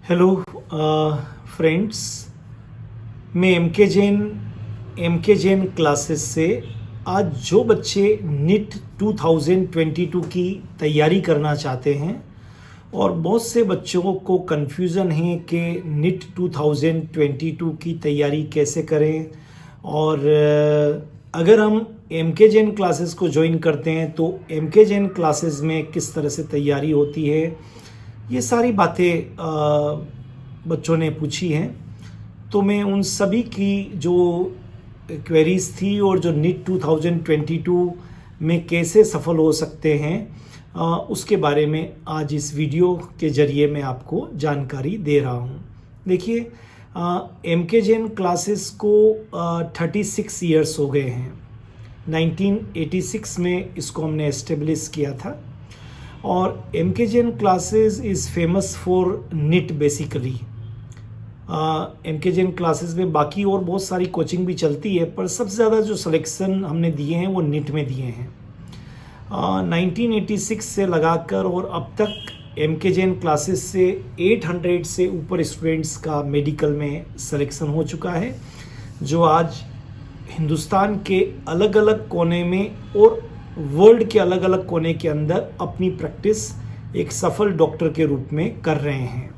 Hello friends, मैं M K Jain classes से आज जो बच्चे नीट 2022 की तैयारी करना चाहते हैं और बहुत से बच्चों को कन्फ्यूज़न है कि नीट 2022 की तैयारी कैसे करें और अगर हम एम के जैन क्लासेस को ज्वाइन करते हैं तो एम के जैन क्लासेस में किस तरह से तैयारी होती है, ये सारी बातें बच्चों ने पूछी हैं। तो मैं उन सभी की जो क्वेरीज थी और जो नीट 2022 में कैसे सफल हो सकते हैं उसके बारे में आज इस वीडियो के ज़रिए मैं आपको जानकारी दे रहा हूँ। देखिए, एम के जैन क्लासेस को 36 ईयर्स हो गए हैं। 1986 में इसको हमने एस्टेब्लिश किया था और M K Jain classes is famous for NEET basically. M K Jain classes में बाकी और बहुत सारी कोचिंग भी चलती है, पर सबसे ज़्यादा जो सिलेक्शन हमने दिए हैं वो नीट में दिए हैं। 1986 से लगाकर और अब तक एम के जैन क्लासेस से 800 से ऊपर स्टूडेंट्स का मेडिकल में सिलेक्शन हो चुका है, जो आज हिंदुस्तान के अलग अलग कोने में और वर्ल्ड के अलग अलग कोने के अंदर अपनी प्रैक्टिस एक सफल डॉक्टर के रूप में कर रहे हैं।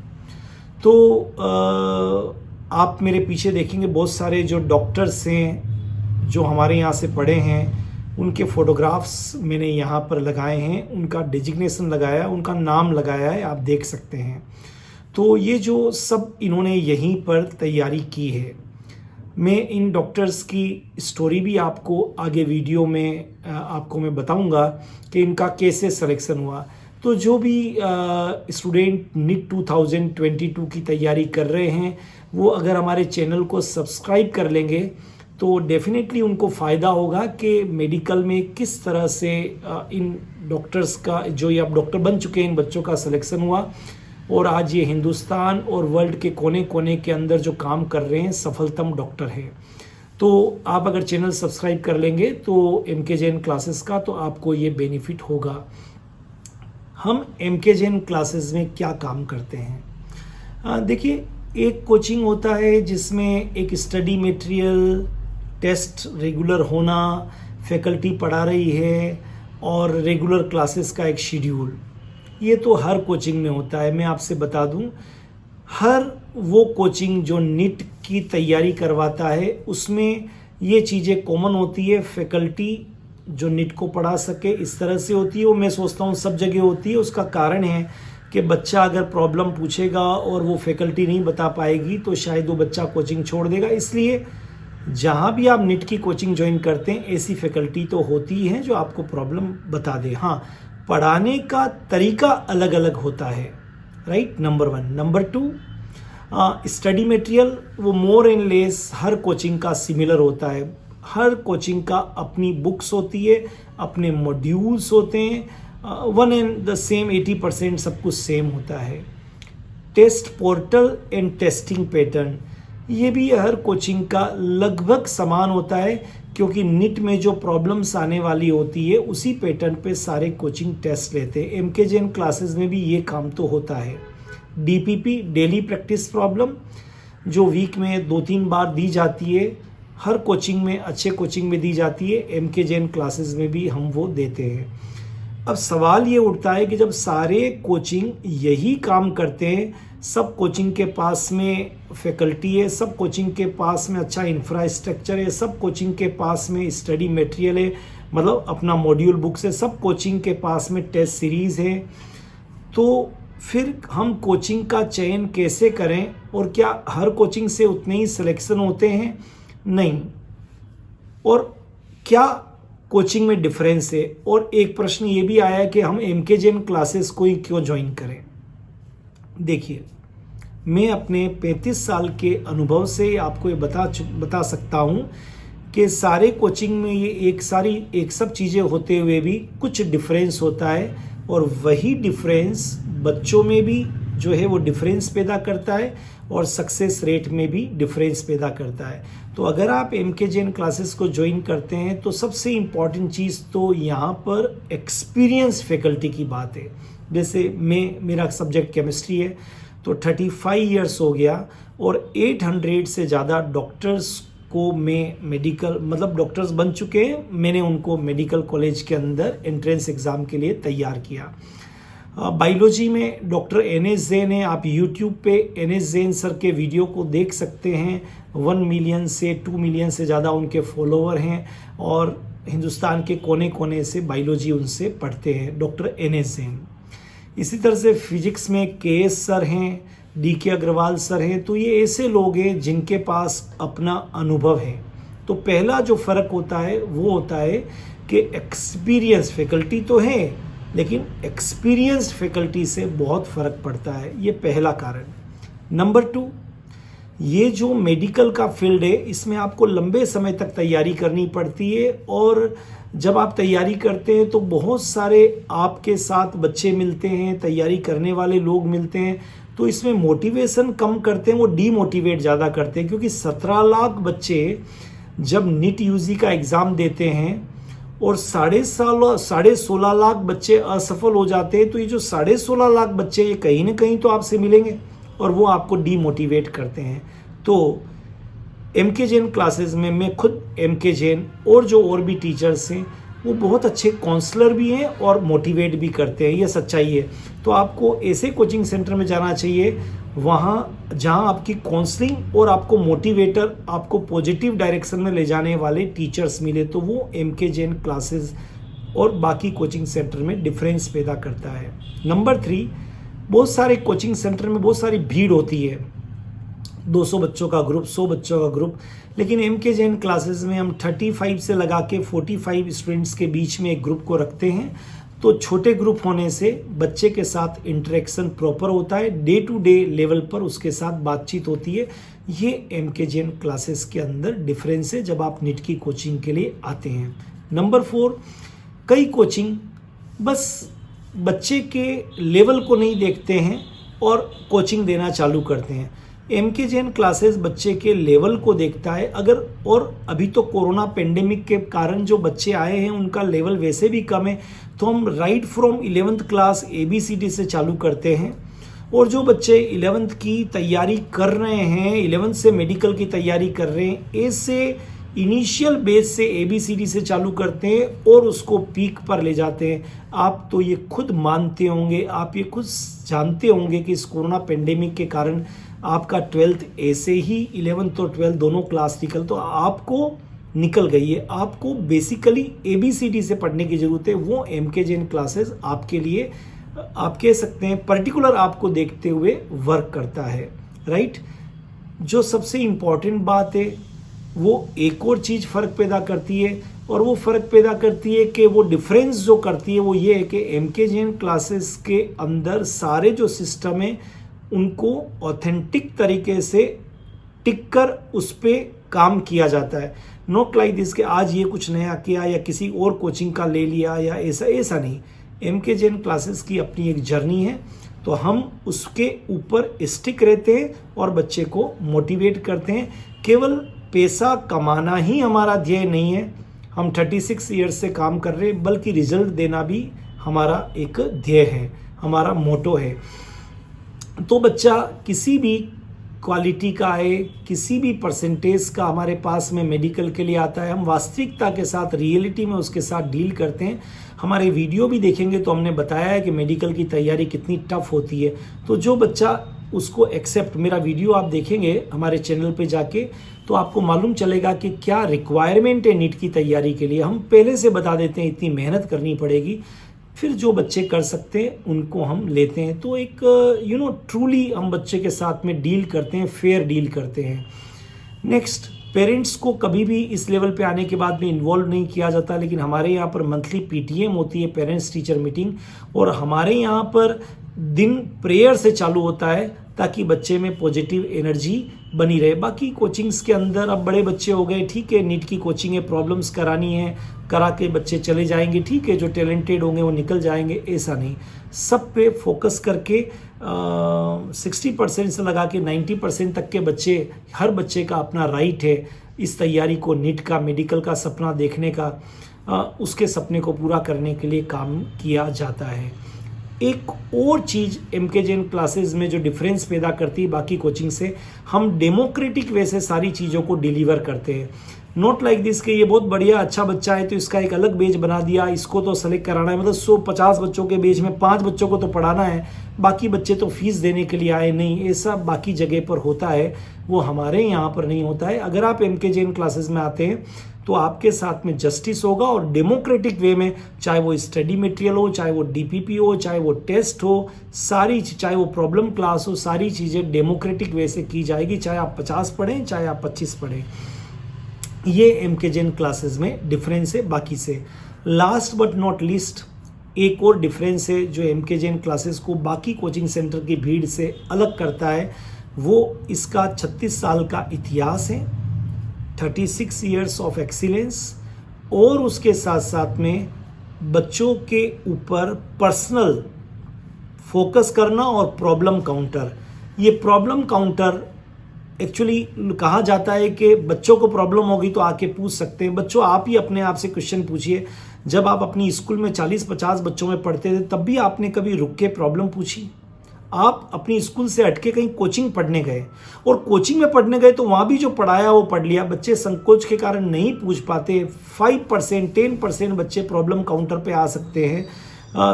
तो आप मेरे पीछे देखेंगे बहुत सारे जो डॉक्टर्स हैं जो हमारे यहाँ से पढ़े हैं, उनके फोटोग्राफ्स मैंने यहाँ पर लगाए हैं, उनका डिजिग्नेशन लगाया, उनका नाम लगाया है, आप देख सकते हैं। तो ये जो सब इन्होंने यहीं पर तैयारी की है। मैं इन डॉक्टर्स की स्टोरी भी आपको आगे वीडियो में आपको मैं बताऊंगा कि इनका कैसे सिलेक्शन हुआ। तो जो भी स्टूडेंट नीट 2022 की तैयारी कर रहे हैं वो अगर हमारे चैनल को सब्सक्राइब कर लेंगे तो डेफिनेटली उनको फ़ायदा होगा कि मेडिकल में किस तरह से इन डॉक्टर्स का, जो ये अब डॉक्टर बन चुके हैं, इन बच्चों का सिलेक्शन हुआ और आज ये हिंदुस्तान और वर्ल्ड के कोने कोने के अंदर जो काम कर रहे हैं सफलतम डॉक्टर है। तो आप अगर चैनल सब्सक्राइब कर लेंगे तो एम के जैन क्लासेस का, तो आपको ये बेनिफिट होगा। हम एम के जैन क्लासेस में क्या काम करते हैं? देखिए, एक कोचिंग होता है जिसमें एक स्टडी मटेरियल, टेस्ट रेगुलर होना, फैकल्टी पढ़ा रही है और रेगुलर क्लासेस का एक शेड्यूल, ये तो हर कोचिंग में होता है। मैं आपसे बता दूं, हर वो कोचिंग जो नीट की तैयारी करवाता है उसमें ये चीज़ें कॉमन होती है। फैकल्टी जो नीट को पढ़ा सके इस तरह से होती है, वो मैं सोचता हूँ सब जगह होती है। उसका कारण है कि बच्चा अगर प्रॉब्लम पूछेगा और वो फैकल्टी नहीं बता पाएगी तो शायद वो बच्चा कोचिंग छोड़ देगा। इसलिए जहाँ भी आप नीट की कोचिंग ज्वाइन करते हैं ऐसी फैकल्टी तो होती है जो आपको प्रॉब्लम बता दे। हाँ, पढ़ाने का तरीका अलग अलग होता है, right, number 1। Number 2, study material वो मोर एंड लेस हर कोचिंग का सिमिलर होता है। हर कोचिंग का अपनी बुक्स होती है, अपने मॉड्यूल्स होते हैं, वन एंड द सेम 80% सब कुछ सेम होता है। Test portal and testing pattern ये भी हर कोचिंग का लगभग समान होता है, क्योंकि नीट में जो प्रॉब्लम्स आने वाली होती है उसी पैटर्न पे सारे कोचिंग टेस्ट लेते हैं। एम के जैन क्लासेस में भी ये काम तो होता है। DPP डेली प्रैक्टिस प्रॉब्लम जो वीक में 2-3 बार दी जाती है, हर कोचिंग में, अच्छे कोचिंग में दी जाती है, एम के जैन क्लासेस में भी हम वो देते हैं। अब सवाल ये उठता है कि जब सारे कोचिंग यही काम करते हैं, सब कोचिंग के पास में फैकल्टी है, सब कोचिंग के पास में अच्छा इंफ्रास्ट्रक्चर है, सब कोचिंग के पास में स्टडी मटेरियल है, मतलब अपना मॉड्यूल बुक्स है, सब कोचिंग के पास में टेस्ट सीरीज़ है, तो फिर हम कोचिंग का चयन कैसे करें? और क्या हर कोचिंग से उतने ही सिलेक्शन होते हैं? नहीं। और क्या कोचिंग में डिफरेंस है? और एक प्रश्न ये भी आया कि हम एम के जैन क्लासेस को ही क्यों ज्वाइन करें? देखिए, मैं अपने 35 साल के अनुभव से आपको ये बता सकता हूँ कि सारे कोचिंग में ये एक सब चीज़ें होते हुए भी कुछ डिफरेंस होता है, और वही डिफरेंस बच्चों में भी जो है वो डिफरेंस पैदा करता है और सक्सेस रेट में भी डिफरेंस पैदा करता है। तो अगर आप एम के जैन क्लासेस को ज्वाइन करते हैं तो सबसे इम्पॉर्टेंट चीज़ तो यहाँ पर एक्सपीरियंस फैकल्टी की बात है। जैसे मेरा सब्जेक्ट केमिस्ट्री है, तो 35 ईयर्स हो गया और 800 से ज़्यादा डॉक्टर्स को मैं मेडिकल मतलब डॉक्टर्स बन चुके हैं, मैंने उनको मेडिकल कॉलेज के अंदर एंट्रेंस एग्ज़ाम के लिए तैयार किया। बायोलॉजी में डॉक्टर एनएस जैन है, आप यूट्यूब पे एनएस जैन सर के वीडियो को देख सकते हैं। 1 मिलियन से 2 मिलियन से ज़्यादा उनके फॉलोवर हैं और हिंदुस्तान के कोने कोने से बायोलॉजी उनसे पढ़ते हैं, डॉक्टर एनएस जैन। इसी तरह से फिजिक्स में केएस सर हैं, डीके अग्रवाल सर हैं। तो ये ऐसे लोग हैं जिनके पास अपना अनुभव है। तो पहला जो फ़र्क होता है वो होता है कि एक्सपीरियंस फैकल्टी तो है, लेकिन एक्सपीरियंस्ड फैकल्टी से बहुत फ़र्क पड़ता है, ये पहला कारण। नंबर 2, ये जो मेडिकल का फील्ड है इसमें आपको लंबे समय तक तैयारी करनी पड़ती है और जब आप तैयारी करते हैं तो बहुत सारे आपके साथ बच्चे मिलते हैं, तैयारी करने वाले लोग मिलते हैं। तो इसमें मोटिवेशन कम करते हैं, वो डीमोटिवेट ज़्यादा करते हैं, क्योंकि 17 लाख बच्चे जब नीट यूजी का एग्ज़ाम देते हैं और 16.5 लाख बच्चे असफल हो जाते हैं, तो ये जो 16.5 लाख बच्चे ये कहीं ना कहीं तो आपसे मिलेंगे और वो आपको डीमोटिवेट करते हैं। तो एमके जैन क्लासेस में मैं खुद एमके जैन और भी टीचर्स हैं वो बहुत अच्छे काउंसलर भी हैं और मोटिवेट भी करते हैं, ये सच्चाई है। तो आपको ऐसे कोचिंग सेंटर में जाना चाहिए वहाँ जहाँ आपकी काउंसलिंग और आपको मोटिवेटर, आपको पॉजिटिव डायरेक्शन में ले जाने वाले टीचर्स मिले, तो वो एमके जैन क्लासेस और बाकी कोचिंग सेंटर में डिफरेंस पैदा करता है। नंबर 3, बहुत सारे कोचिंग सेंटर में बहुत सारी भीड़ होती है, 200 बच्चों का ग्रुप, 100 बच्चों का ग्रुप, लेकिन एमके जैन क्लासेस में हम 35 से लगा के 45 स्टूडेंट्स के बीच में एक ग्रुप को रखते हैं। तो छोटे ग्रुप होने से बच्चे के साथ इंटरेक्शन प्रॉपर होता है, डे टू डे लेवल पर उसके साथ बातचीत होती है। ये एमके जैन क्लासेस के अंदर डिफरेंस है जब आप नीट की कोचिंग के लिए आते हैं। नंबर 4, कई कोचिंग बस बच्चे के लेवल को नहीं देखते हैं और कोचिंग देना चालू करते हैं। एमके जैन क्लासेस बच्चे के लेवल को देखता है। अगर और अभी तो कोरोना पेंडेमिक के कारण जो बच्चे आए हैं उनका लेवल वैसे भी कम है, तो हम right from 11th class ABCD से चालू करते हैं। और जो बच्चे 11th की तैयारी कर रहे हैं, 11th से मेडिकल की तैयारी कर रहे हैं, ऐसे इनिशियल बेस से ABCD से चालू करते हैं और उसको पीक पर ले जाते हैं। आप तो ये खुद मानते होंगे, आप ये खुद जानते होंगे कि इस कोरोना पेंडेमिक के कारण आपका 12th ऐसे ही 11th और 12th दोनों क्लास निकल तो आपको निकल गई है। आपको बेसिकली ABCD से पढ़ने की ज़रूरत है। वो एमके जैन क्लासेस आपके लिए, आप कह सकते हैं, पर्टिकुलर आपको देखते हुए वर्क करता है, राइट। जो सबसे इम्पॉर्टेंट बात है वो एक और चीज़ फ़र्क पैदा करती है, और वो फ़र्क पैदा करती है कि वो डिफरेंस जो करती है वो ये है कि एमके जैन क्लासेस के अंदर सारे जो सिस्टम है उनको ऑथेंटिक तरीके से टिक कर उस पर काम किया जाता है। नॉट लाइक दिस कि आज ये कुछ नया किया या किसी और कोचिंग का ले लिया या ऐसा नहीं। एमके जैन क्लासेस की अपनी एक जर्नी है, तो हम उसके ऊपर स्टिक रहते हैं और बच्चे को मोटिवेट करते हैं। केवल पैसा कमाना ही हमारा ध्येय नहीं है, हम 36 ईयर्स से काम कर रहे हैं, बल्कि रिजल्ट देना भी हमारा एक ध्येय है, हमारा मोटो है। तो बच्चा किसी भी क्वालिटी का है, किसी भी परसेंटेज का हमारे पास में मेडिकल के लिए आता है, हम वास्तविकता के साथ, रियलिटी में उसके साथ डील करते हैं। हमारे वीडियो भी देखेंगे तो हमने बताया है कि मेडिकल की तैयारी कितनी टफ होती है। तो जो बच्चा उसको एक्सेप्ट, मेरा वीडियो आप देखेंगे हमारे चैनल पे जाके तो आपको मालूम चलेगा कि क्या रिक्वायरमेंट है नीट की तैयारी के लिए। हम पहले से बता देते हैं इतनी मेहनत करनी पड़ेगी, फिर जो बच्चे कर सकते हैं उनको हम लेते हैं। तो एक ट्रूली हम बच्चे के साथ में डील करते हैं, फेयर डील करते हैं। नेक्स्ट, पेरेंट्स को कभी भी इस लेवल पे आने के बाद में इन्वॉल्व नहीं किया जाता, लेकिन हमारे यहाँ पर मंथली PTM होती है, पेरेंट्स टीचर मीटिंग, और हमारे यहाँ पर दिन प्रेयर से चालू होता है ताकि बच्चे में पॉजिटिव एनर्जी बनी रहे। बाकी कोचिंग्स के अंदर अब बड़े बच्चे हो गए, ठीक है, नीट की कोचिंग है, प्रॉब्लम्स करानी है, करा के बच्चे चले जाएंगे, ठीक है, जो टैलेंटेड होंगे वो निकल जाएंगे, ऐसा नहीं। सब पे फोकस करके 60% से लगा के 90% तक के बच्चे, हर बच्चे का अपना राइट है इस तैयारी को, नीट का, मेडिकल का सपना देखने का, उसके सपने को पूरा करने के लिए काम किया जाता है। एक और चीज़ MK जैन क्लासेस में जो डिफरेंस पैदा करती है बाकी कोचिंग से, हम डेमोक्रेटिक वे से सारी चीज़ों को डिलीवर करते हैं। नॉट लाइक दिस कि ये बहुत बढ़िया अच्छा बच्चा है तो इसका एक अलग बेच बना दिया, इसको तो सेलेक्ट कराना है, मतलब 150 बच्चों के बेच में 5 बच्चों को तो पढ़ाना है, बाकी बच्चे तो फीस देने के लिए आए नहीं। ऐसा बाकी जगह पर होता है, वो हमारे यहाँ पर नहीं होता है। अगर आप MK जैन क्लासेस में आते हैं तो आपके साथ में जस्टिस होगा और डेमोक्रेटिक वे में, चाहे वो स्टडी मटेरियल हो, चाहे वो DPP हो, चाहे वो टेस्ट हो, सारी चाहे वो प्रॉब्लम क्लास हो, सारी चीज़ें डेमोक्रेटिक वे से की जाएगी, चाहे आप 50 पढ़ें चाहे आप 25 पढ़ें। ये MK जैन क्लासेस में डिफरेंस है बाकी से। लास्ट बट नॉट लीस्ट एक और डिफरेंस है जो MK जैन क्लासेस को बाकी कोचिंग सेंटर की भीड़ से अलग करता है, वो इसका 36 साल का इतिहास है, 36 ईयर्स ऑफ एक्सीलेंस, और उसके साथ साथ में बच्चों के ऊपर पर्सनल फोकस करना और प्रॉब्लम काउंटर। ये प्रॉब्लम काउंटर एक्चुअली कहा जाता है कि बच्चों को प्रॉब्लम होगी तो आके पूछ सकते हैं। बच्चों आप ही अपने आप से क्वेश्चन पूछिए, जब आप अपनी स्कूल में 40-50 बच्चों में पढ़ते थे तब भी आपने कभी रुक के प्रॉब्लम पूछी? आप अपनी स्कूल से हटके कहीं कोचिंग पढ़ने गए, और कोचिंग में पढ़ने गए तो वहाँ भी जो पढ़ाया वो पढ़ लिया, बच्चे संकोच के कारण नहीं पूछ पाते। 5% 10% बच्चे प्रॉब्लम काउंटर पे आ सकते हैं,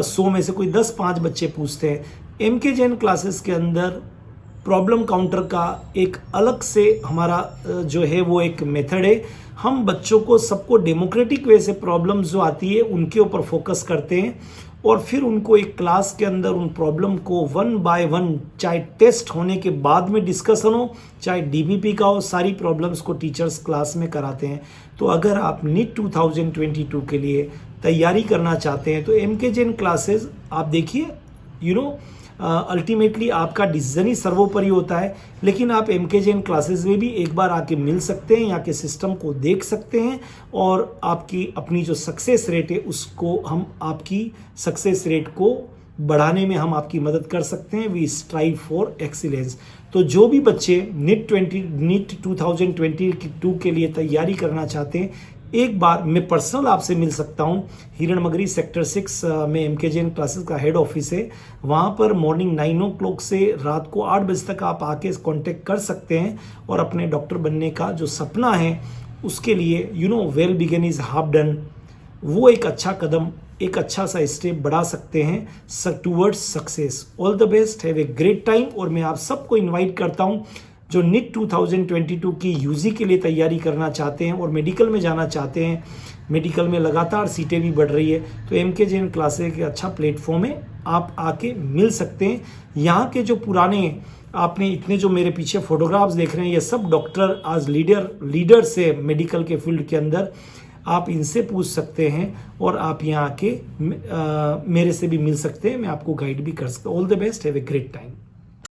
100 में से कोई 10-5 बच्चे पूछते हैं। MK जैन क्लासेस के अंदर प्रॉब्लम काउंटर का एक अलग से हमारा जो है वो एक मेथड है। हम बच्चों को सबको डेमोक्रेटिक वे से प्रॉब्लम्स जो आती है उनके ऊपर फोकस करते हैं, और फिर उनको एक क्लास के अंदर उन प्रॉब्लम को 1 बाय 1, चाहे टेस्ट होने के बाद में डिस्कशन हो, चाहे DPP का हो, सारी प्रॉब्लम्स को टीचर्स क्लास में कराते हैं। तो अगर आप NEET 2022 के लिए तैयारी करना चाहते हैं तो MK जैन क्लासेस आप देखिए, अल्टीमेटली आपका डिसीजन ही सर्वोपरि होता है, लेकिन आप MK जैन क्लासेस में भी एक बार आके मिल सकते हैं, यहाँ के सिस्टम को देख सकते हैं, और आपकी अपनी जो सक्सेस रेट है उसको हम आपकी सक्सेस रेट को बढ़ाने में हम आपकी मदद कर सकते हैं। We strive for excellence. तो जो भी बच्चे NEET 2022 के लिए तैयारी करना चाहते हैं, एक बार मैं पर्सनल आपसे मिल सकता हूँ। हिरणमगरी सेक्टर 6 में MK जैन क्लासेस का हेड ऑफिस है, वहाँ पर मॉर्निंग 9 o'clock से रात को 8 बजे तक आप आके कांटेक्ट कर सकते हैं, और अपने डॉक्टर बनने का जो सपना है उसके लिए well begun is half done, वो एक अच्छा कदम, एक अच्छा सा स्टेप बढ़ा सकते हैं towards success. All the best, have a great time. और मैं आप सबको इन्वाइट करता हूँ जो NEET 2022 की UG के लिए तैयारी करना चाहते हैं और मेडिकल में जाना चाहते हैं, मेडिकल में लगातार सीटें भी बढ़ रही है, तो MK जैन क्लासेस एक अच्छा प्लेटफॉर्म है, आप आके मिल सकते हैं। यहाँ के जो पुराने आपने इतने जो मेरे पीछे फोटोग्राफ्स देख रहे हैं, ये सब डॉक्टर आज लीडर से मेडिकल के फील्ड के अंदर, आप इनसे पूछ सकते हैं, और आप यहाँ आके मेरे से भी मिल सकते हैं, मैं आपको गाइड भी कर सकता हूँ। All the best, have a great time.